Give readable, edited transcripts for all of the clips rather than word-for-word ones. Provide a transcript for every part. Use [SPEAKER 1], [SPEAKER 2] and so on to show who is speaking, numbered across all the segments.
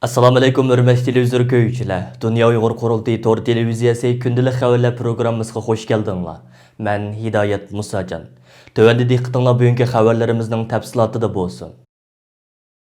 [SPEAKER 1] Assalamu alaykum hörmətli televizor köýçüler. Dünya Uyghur qurultayı tor televiziyəsi kündəlik xəvərlər proqramımızga xoş gəldinglar. Mən Hidayət Musacan. Tövəndə diqqətinglər bugünkü xəvərlərimizin təfsilatında bolsun.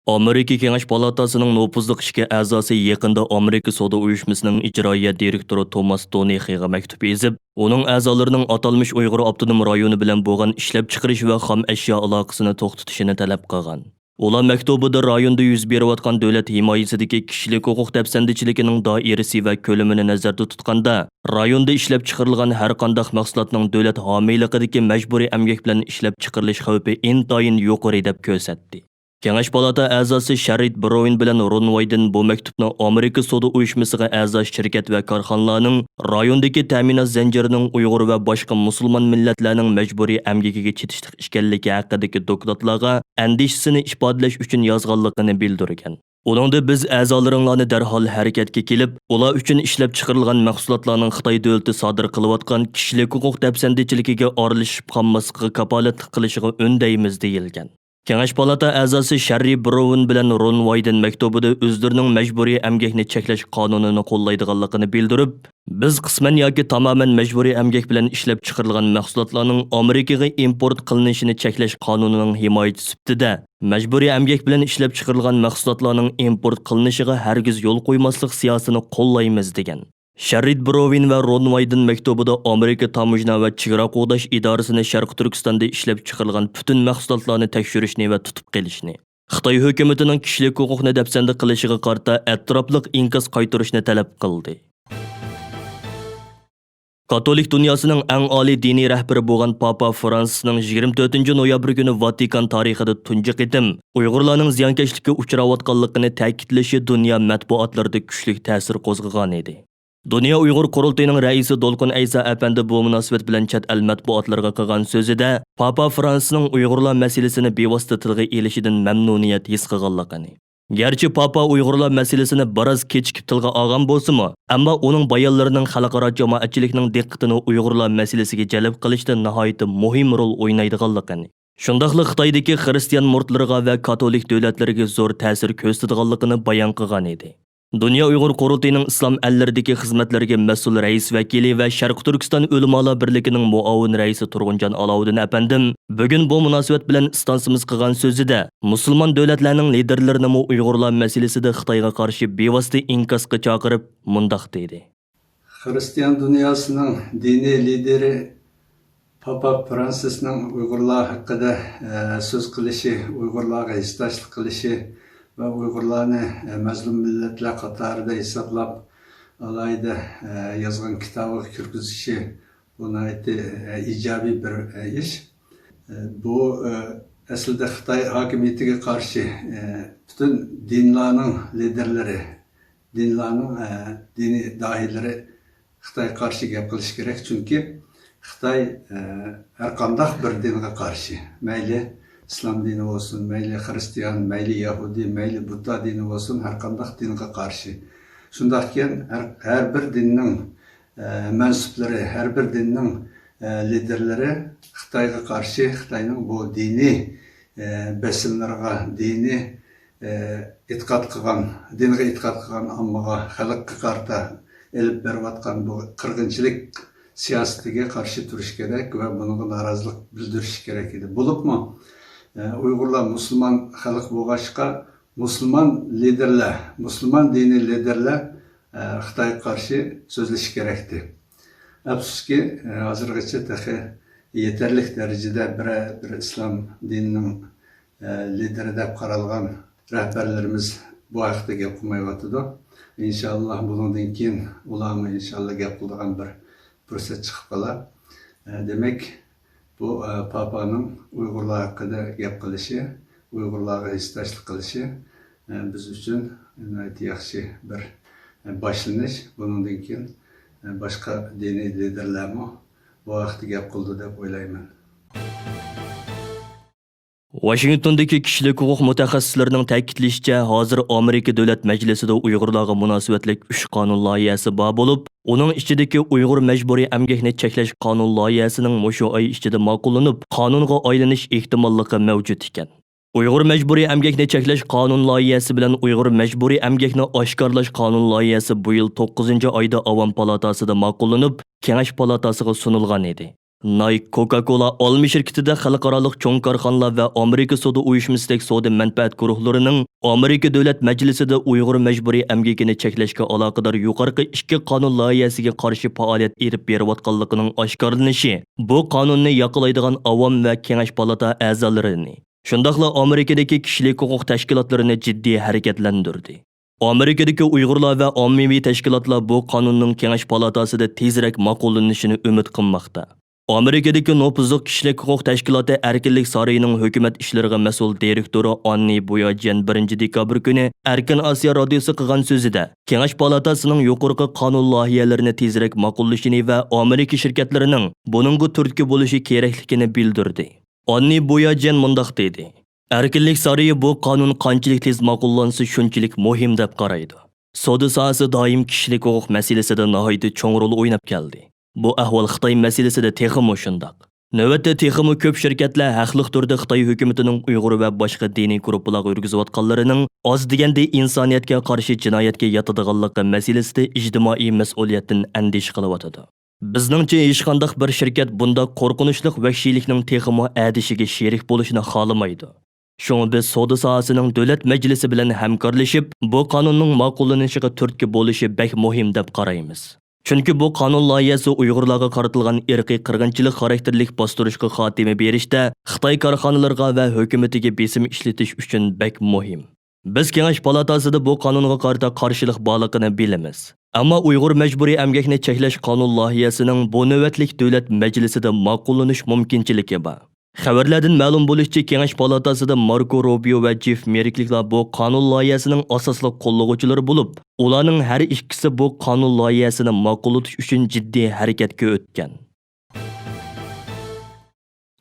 [SPEAKER 1] Amerika Kengash Palatasının nopuzluq işki əzası yaqında Amerika Soda Uyuşmasının icraiyyə direktoru Thomas Donexe'ga məktub yazıb, onun əzalarının atalmış Uyghur Abdunum rayonu bilan bolğan işləp çıxırış və xam əşya əlaqəsini toxtatışını tələb qılğan. Ular məktubida rayonda yüz beriyotgan dövlət himoyasidagi kishilik huquq dafsandichiligining doirasi va ko'lamini nazarda tutganda, rayonda ishlab chiqarilgan har qanday mahsulotning davlat homiyligidagi majburiy emgak bilan ishlab chiqarilish xavfi intayin yuqori deb ko'rsatdi. Kengash palata a'zosi Sharid Brown bilan Ronwayden bu maktubni Amerika Soda Uyushmasiga a'zo shirkat va korxonalarning rayondagi ta'minot zanjirining Uyg'ur va boshqa musulmon millatlarning majburiy emgakiga chetishlik ekanligi haqidagi dokladlarga andishisini ifodalash uchun yozganligini bildirgan. Uningda biz a'zolaringlarni darhol harakatga kelib, ular uchun ishlab chiqarilgan mahsulotlarning Xitoy davlati sodir qilayotgan kishilik huquq dafsandichiligiga aralashib qolmasligiga kapolatlik qilishiga undaymiz deyilgan. Kengash palata a'zosi Sharid Brown bilan Ron Wyden maktubida o'zlarining majburiy emgakni cheklash qonunini qo'llaydiganligini bildirib, biz qisman yoki tamoman majburiy emgak bilan ishlab chiqarilgan mahsulotlarning Amerikaga import qilinishini cheklash qonunining himoyachisi sifatida majburiy emgak bilan ishlab chiqarilgan mahsulotlarning import qilinishiga hargiz yo'l qo'ymaslik siyosatini qo'llaymiz degan. Sharid Brown va Ron Wyden maktubida Amerika Tamojna va chegara qo'g'dash idorasini Sharq Turkistonda ishlab chiqarilgan butun mahsulotlarni tekshirishni va tutib qilishni, Xitoy hukumatining kishilik huquqni dafsanda qilishiga qarata atrofliq inkos qaytarishni talab qildi. Katolik dunyosining eng oliy diniy rahbari bo'lgan Papa Fransisning 24 noyabr kuni Vatikan tarixida tunji qitim Uyg'urlarning ziyonkashlikka uchrayotganligini ta'kidlashi dunyo matbuotlarida kuchli ta'sir qo'zg'agan edi. Dünya Uyghur qurultiyining raisi Dolqun Aysa Efendi bu munosabat bilan chet el matbuotlarga qilgan so'zida Papa Fransisning Uyg'urlar masalasini bevosita tilga elishidan mamnuniyat his qilganligini. Gerçi Papa Uyg'urlar masalasini biroz kechikib tilga olgan bo'lsa-mu, ammo uning bayonlarining xalqaro jamoatchilikning diqqatini Uyg'urlar masalasiga jalb qilishda nihoyat muhim rol o'ynaydiganligini, shundaqli Xitoydagi xristian murtlarga va katolik davlatlariga zo'r ta'sir ko'rsatadiganligini bayon qilgan edi. Dünya Uyghur qurultiyining islom allaridagi xizmatlarga mas'ul rais vakili va Sharq Turkiston ulamolar birligining muavin raisi Turg'unjon Alovuddin apandim bugun bu munosabat bilan istansimiz qilgan so'zida musulmon davlatlarning liderlarini Uyg'urlar masalasida Xitoyga qarshi bevosita inkosga chaqirib mundaq dedi.
[SPEAKER 2] Xristian dunyosining diniy lideri Papa Fransisning Uyg'urlar haqida so'z qilishi, Uyg'urlarga hissdoshlik qilishi ve Uygurlarını mazlum milletler qatarida hisoblab alayda yazgan kitabı kirgizişi buna icabi bir iş. Bu aslında Xitoy hakimiyetiga qarshi bütün dinlarning liderleri, dinlarning dini dahileri Xitoy qarshi gap qilish kerak, chunki Xitoy har qanday bir dinga qarshi, mayli İslam dini olsun, meyli Hristiyan, meyli Yahudi, meyli Budda dini olsun, her kandak dinine karşı. Şundakken her bir dinin mensupları, her bir dinin liderleri Xitoyga karşı, Xitoyning bu dini besimlerine, dini itiqat qilgan, dinge itiqat qilgan ammaga, xalqqa qarata elib berayotgan bu qirg'inchilik siyosatiga qarshi turish kerak va bunga norozilik bildirish kerak edi. Bo'libmi? Uyg'urlar musulmon xalq bo'lg'achqa musulmon liderlar, musulmon diniy liderlar Xitoyga qarshi so'zlash kerakdi. Afsuski, hozirgacha yetarli darajada bir islom dinining lideri deb qaralgan rahbarlarimiz bu haqda gap qilmayotdi. İnşallah bundan keyin ularni inshaalloh gap qiladigan bir fursat chiqib qolar. Demek bu Papa'nın Uyg'urlar haqida gap qilishi, Uyg'urlarga hissdoshlik qilishi biz uchun yaxshi bir boshlanish. Bundan keyin boshqa diniy liderlar bu haqda gap qildi deb o'ylayman.
[SPEAKER 1] Washingtondagi kishilik huquq mutaxassislarining ta'kidlashicha, hozir Amerika Davlat Majlisida Uyg'urlarga munosabatlik 3 qonun loyihasi bor bo'lib, uning ichidagi Uyg'ur majburiy emgakni cheklash qonun loyihasining mushu oy ichida ma'qullanib, qonunga aylanish ehtimolligi mavjud ekan. Uyghur məcburi əmgəkni çəkləş qanun layihəsi bilən Uyghur məcburi əmgəkni aşkarlaş qanun layihəsi bu yıl 9-cu ayda Avam Palatasıda maqullanıb, Kengash Palatasıga sunulğan idi. Nike, Coca-Cola, Almi şirketida xalqaralıq çoğ karxanalar və Amerika Soda uyuşmasidək soda mənfəət guruhlarının Amerika Dövlət Məclisida Uyghur məcburi əmgəkini çəkləşkə alaqadar yuqarqı 2 qanun layihəsiga qarşı fəaliyyət erib beriyotqanlığının aşkarlanışı, bu qanunni yaqılaydigan Avam və Kengash Palata əzalarını, shundaqla Amerikadagi kishilik huquq tashkilotlarini jiddiy harakatlantirdi. Amerikadagi Uyg'urlar va ommaviy tashkilotlar bu qonunning Kengash Palatasida tezroq ma'qullanishini umid qilmoqda. Amerikadagi nopuzluq kishilik huquq tashkiloti Erkinlik saroyining hukumat ishlariga mas'ul direktori Anni Boyajan 1 dekabr kuni Erkin Osiyo radiosi qilgan so'zida Kengash Palatasining yuqorqi qonun loyihalarini tezroq ma'qullashini va Amerika shirkatlarining buningga turtki bo'lishi kerakligini bildirdi. Anni Boyajan mundaq dedi: Erkinlik saroyi bu qonun qanchalik tez ma'qullansa shunchalik muhim deb qaraydi. Savdo sohasi doim kishilik huquq masalasida nihoyatda cho'ng rol o'ynab keldi. Bu ahvol Xitoy masalasida texmi shundoq. Navbatda texmi ko'p shirkatlar haqliq turda Xitoy hukumatining Uyg'ur va boshqa diniy guruhlarga yurgizayotganlarining oz deganda insoniyatga qarshi jinoyatga yotadiganligi masalasida ijtimoiy mas'uliyatdan andish qilyotadi. Bizningcha hech qanday bir shirkat bunda qo'rqinchli vahshiylikning texmi adishiga sherik bo'lishini xohlamaydi. Shunga biz savdo sohasining davlat majlisi bilan hamkorlashib, bu qonunning ma'qullanishiga turtki bo'lishi bek muhim deb qaraymiz. Chunki bu qonun loyihasi Uyg'urlarga qaratilgan irqiy qirg'inchilik xarakterlik bostirishga xotima berishda Xitoy korxonalariga va hukumatiga besim ishlatish uchun bek muhim. Biz Kengash Palatasida bu qonunga qarata qarshilik borligini bilamiz. Ammo Uyg'ur majburiy emgakni cheklash qonun loyihasining bu navbatlik davlat majlisida ma'qullanish mumkinchiligi bor. Xəvərlərdən ma'lum bo'lishicha, Kengash Palatasida Marco Rubio va Jeff Merrickliklar bu qonun loyihasining asosli qo'llovchilari bo'lib, ularning har ikkisi bu qonun loyihasini ma'qullatish uchun jiddiy harakatga o'tgan.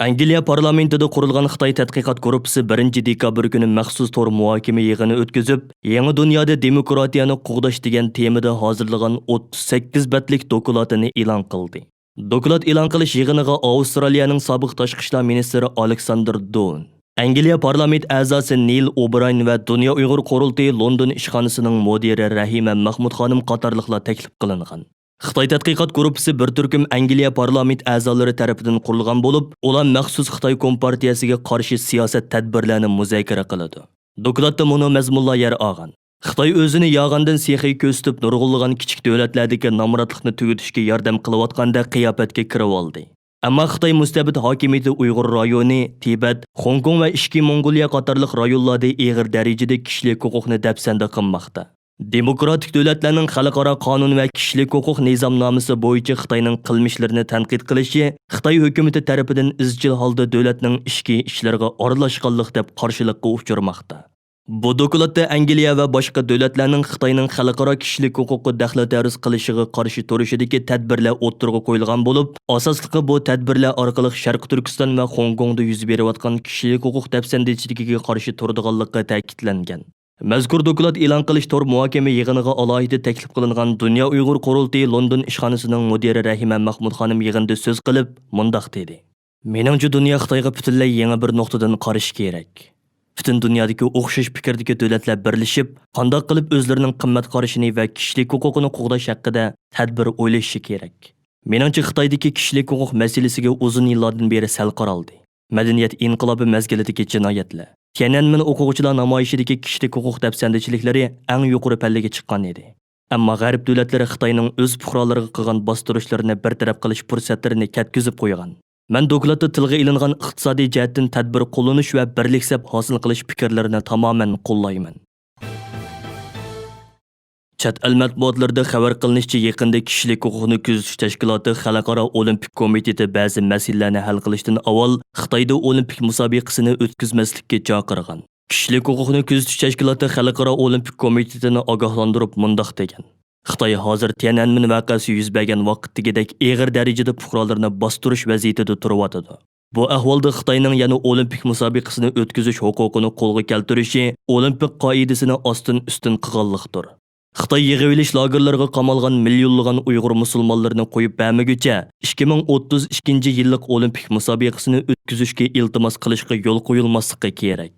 [SPEAKER 1] Angliya parlamentida qurilgan Xitoy tadqiqot guruhi 1 dekabr kuni maxsus tor muhokama yig'ini o'tkazib, yangi dunyoda demokratiyani qo'g'dash degan temada hozirlagan 38 betlik dokladini e'lon qildi. Doklad e'lon qilish yig'iniga Avstraliyaning sobiq tashqi ishlar ministri Alexander Doon, Angliya parlament a'zosi Neil O'Brien va Dunyo Uyg'ur qurultiyyi London ishxonasining mudiri Rahima Mahmud xonim qatorliqlar taklif qilingan. Xitoy tadqiqot guruhi bir turkum Angliya parlament a'zolari tomonidan qurilgan bo'lib, ular maxsus Xitoy kompartiyasiga qarshi siyosat tadbirlarini muzokara qiladi. Dokladda buni mazmunlar yer olgan. Xitoy o'zini yog'andan sexiy ko'rsatib nurg'unlagan kichik davlatlardagi nomrodlikni tugatishga yordam qilayotganda qiyofatga kirib oldi. Ammo Xitoy mustabid hokimiyati Uyg'ur rayoni, Tibet, Hong Kong va Ishki Mongoliya qatorliq rayonlarda og'ir darajada kishilik huquqni dafsanda qilmoqda. Demokratik davlatlarning xalqaro qonun va kishilik huquq nizomnomasi bo'yicha Xitoyning qilmishlarini tanqid qilishi Xitoy hukumati tomonidan izchil holda davlatning ichki ishlariga aralashganlik deb qarshilikka uchramoqda. Bu dokladda Angliya va boshqa davlatlarning Xitoyning xalqaro kishilik huquqi daxli-taruz qilishiga qarshi turishidagi tadbirlar o'ttirg'a qo'yilgan bo'lib, asosligi bu tadbirlar orqali Sharq Turkiston va Hong Kongda yuz berayotgan kishilik huquq dafsandachiligiga qarshi turadiganligi ta'kidlangan. Mazkur doklad e'lon qilish tor muhokama yig'iniga alohida taklif qilingan Dunyo Uyg'ur qurultiyyi London ishxonasining mudiri Rahima Mahmud xonim yig'inda so'z qilib, mundaq dedi: "Meningcha dunyo Xitoyga butunlay yangi bir nuqtadan qarash kerak. Bütün dünyadaki o'xshash fikrdagi davlatlar birlashib, qanday qilib o'zlarining qimmat qarashini va kishilik huquqini qo'g'dash haqida tadbir o'ylashi kerak. Meningcha Xitoydagi kishilik huquq masalasiga uzun yillardan beri sal qaraldi. Madaniyat inqilobi mezgilidagi jinoyatlar, Tiananmen o'quvchilar namoyishidagi kishilik huquq dafsandachiliklari eng yuqori pallaga chiqqan edi. Ammo g'arb davlatlari Xitoyning o'z fuqarolariga qilgan bostirishlarini bartaraf qilish fursatlarini katkizib qo'ygan. Men dokladda tilga ilingan iqtisodiy jihatdan tadbir qo'llanish va birliksab hosil qilish fikrlarini tamoman qo'llayman. Chet el matbuotlarida xabar qilinishicha, yaqinda kishilik huquqni kuzatish tashkiloti Xalqaro Olimpik komiteti ba'zi masalalarni hal qilishdan avval Xitoyda olimpik musobaqasini o'tkazmaslikka chaqirgan. Kishilik huquqni kuzatish tashkiloti Xalqaro Olimpik komitetini ogohlantirib mundaq degan: Xitoy hozir Tiananmen voqeasi yuz bergan vaqtdagidek og'ir darajada fuqarolarni bostirish vaziyatida turibdi. Bu ahvolda Xitoyning yana olimpik musobaqasini o'tkazish huquqini qo'lga keltirishi olimpik qoidasini ostin-ustin qilganlikdir. Xitoy yig'ilish lagerlariga qamalgan millionlagan Uyg'ur musulmonlarini qo'yib bermaguncha 2032 yillik olimpik musobaqasini o'tkazishga iltimos qilishga yo'l qo'yilmasligi kerak.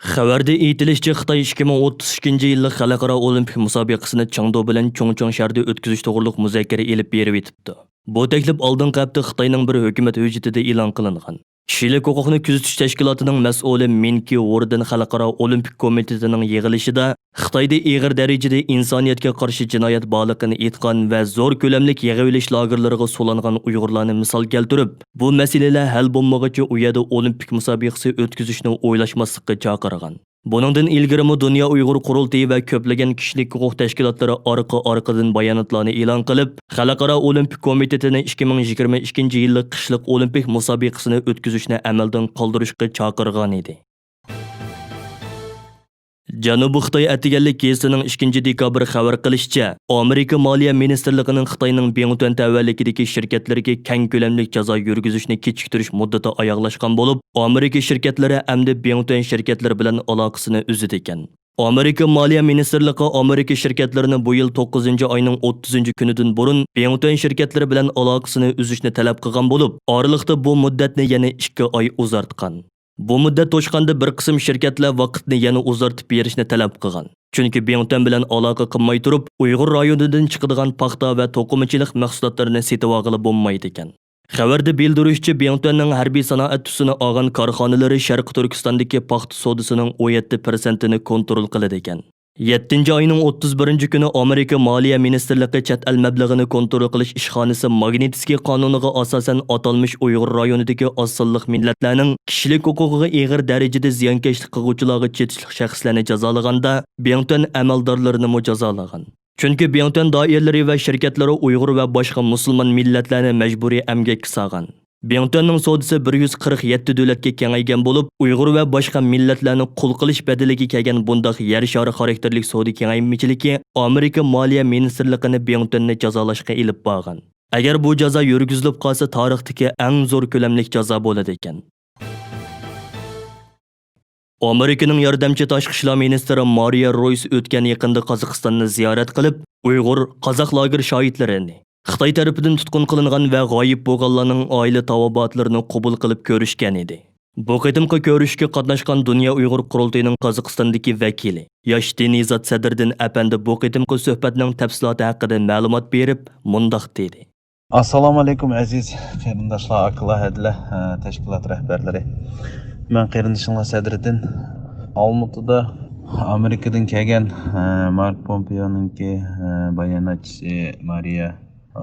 [SPEAKER 1] Xəvərdə aytilishicha Xitoy 2032-yillik xalqaro olimpik musobaqasini Chengdu bilan Chongqing shahrida o'tkazish to'g'riliq muzakkara elib berib etibdi. Bu taklif oldingi hafta Xitoyning bir hukumat hujjatida e'lon qilingan. Kishilik huquqni kuzatish tashkilotining mas'uli Minki Warden xalqaro olimpik komitetining yig'ilishida Xitoyda og'ir darajada insoniyatga qarshi jinoyat borligini aytgan va zo'r ko'lamlik yig'ilish lagerlariga so'langan Uyg'urlarni misol keltirib, bu masalalar hal bo'lmaguncha u yerda olimpik musobaqasi o'tkazishni o'ylashmaslikka chaqirgan. Buningdan ilgari Dünya Uyghur qurultiyyi va ko'plagan kishilik huquq tashkilotlari orqa-orqadan bayonotlarni e'lon qilib, Xalqaro olimpik komitetini 2022-yillik qishliq olimpik musobaqasini o'tkazishni amaldan qoldirishga chaqirgan edi. Janubiy Xitoy atiganlik gazetining 2-dekabr xabar qilishicha, Amerika Moliya Ministerligining Xitoyning Beyontuan tavallikidagi shirkatlariga keng ko'lamli jazo yurgizishni kechiktirish muddati oyoqlashgan bo'lib, Amerika shirkatlari hamda Beyontuan shirkatlari bilan aloqasini uzdi ekan. Amerika Moliya Ministerligi Amerika shirkatlarini bu yil 9-oyning 30-kunidan burun Beyontuan shirkatlari bilan aloqasini uzishni talab qilgan bo'lib, oraliqda bu muddatni yana 2 oy uzartgan. Bu muddat to'shqanda bir qism shirkatlar vaqtni yana uzartib berishni talab qilgan. Chunki Beyontuan bilan aloqa qilmay turib, Uyg'ur rayonidan chiqadigan paxta va to'qimachilik mahsulotlarini sotib olg'ili bo'lmaydi ekan. Xabarda bildirishicha, Beyontuanning harbiy sanoat tusini olgan korxonalari Sharqi Turkistondagi paxta savdosining 17%ni kontrol qiladi ekan. 7-oyning 31-kuni Amerika Moliya Ministerligi chet el mablag'ini kontrol qilish ishxonasi Magnitskiy qonuniga asosan atalmış Uyg'ur rayonidagi oz-sonliq millatlarning kishilik huquqiga og'ir darajada ziyonkashlik qiluvchilarga chetishlik shaxslarni jazolaganda Beyontuan amaldorlarini jazolagan. Chunki Beyontuan doiralari va shirkatlari Uyg'ur va boshqa musulmon millatlarni majburiy emgakka solgan. Beyontuanning savdosi 147 davlatga kengaygan bo'lib, Uyg'ur va boshqa millatlarni qul qilish badaliga kelgan bundaq yer shari xarakterlik savdo kengaymichiligi Amerika Moliya Ministerligini Beyontuanni jazolashga ilib borgan. Agar bu jazo yurgizilib qolsa, tarixdagi eng zo'r ko'lamlik jazo bo'ladi ekan. Amerikaning yordamchi tashqi ishlar ministri Mariya Royce o'tgan yaqinda Qozog'istonni ziyorat qilib, Uyg'ur qozoq lager shohidlarini Xitoy tarafidan tutqun qilingan va g'oyib bo'lganlarning oila tavobatlarini qabul qilib ko'rishgan edi. Bu qitimqi ko'rishga qatnashgan Dünya Uyghur qurultiyining Qozog'istondagi vakili yosh Denizat Sadriddin apandi bu qitimqi suhbatning tafsiloti haqida ma'lumot berib, mundaq dedi.
[SPEAKER 3] Assalomu alaykum aziz qarindoshlar, aqllar, hadlar, tashkilot rahbarlari. Men qarindishinglar Sadriddin. Olmutada Amerikadan kelgan Mark Pompeo'ningki bayonotchisi Mariya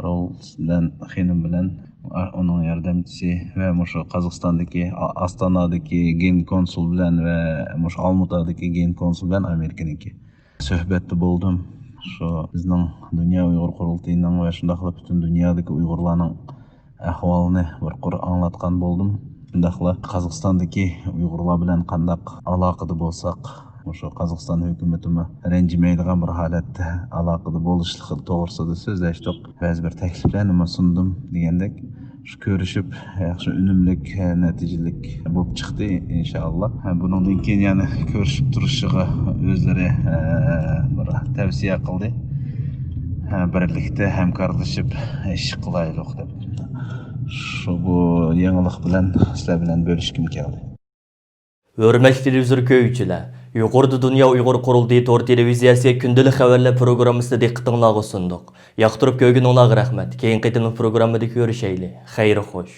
[SPEAKER 3] Royce bilan xenim bilan onun yordamchisi va mushu Qozog'istondagi Astonadagi gen konsul bilan va mushu Olmutadagi gen konsul bilan Amerikaniki suhbatda bo'ldim. Shu bizning Dünya Uyghur qurultiyining va shundaqla butun dunyodagi Uyg'urlarning ahvolini bir qur anglatgan bo'ldim. Shundaqla Qozog'istondagi Uyg'urlar bilan qandaq aloqada bo'lsak, shu Qozog'iston hukumatimi ranjimaydigan bir holatda aloqada bo'lishligi to'g'risida so'zlashdik. Ba'zi bir takliflarni sundim degandek, shu ko'rishib yaxshi unumlik, natijalik bo'lib chiqdi inshaalloh. Bundan keyin yana ko'rishib turishiga o'zlari bir tavsiya qildi. Birlikda hamkorlashib ish qilaylik deb. Shu bu yangilik bilan sizlar bilan bo'lishkim keldi.
[SPEAKER 1] Hürmetli televizyon köyücüler, yukarıda Dünya Uyghur Qurultayyi tor televiziyasi kündəlik xəvərlər proqramısını diqqətinizə sunduk. Yaxtırıb köygün onağı rəhmət. Keyin qitimli proqramda görüşəyli. Xeyri xoş.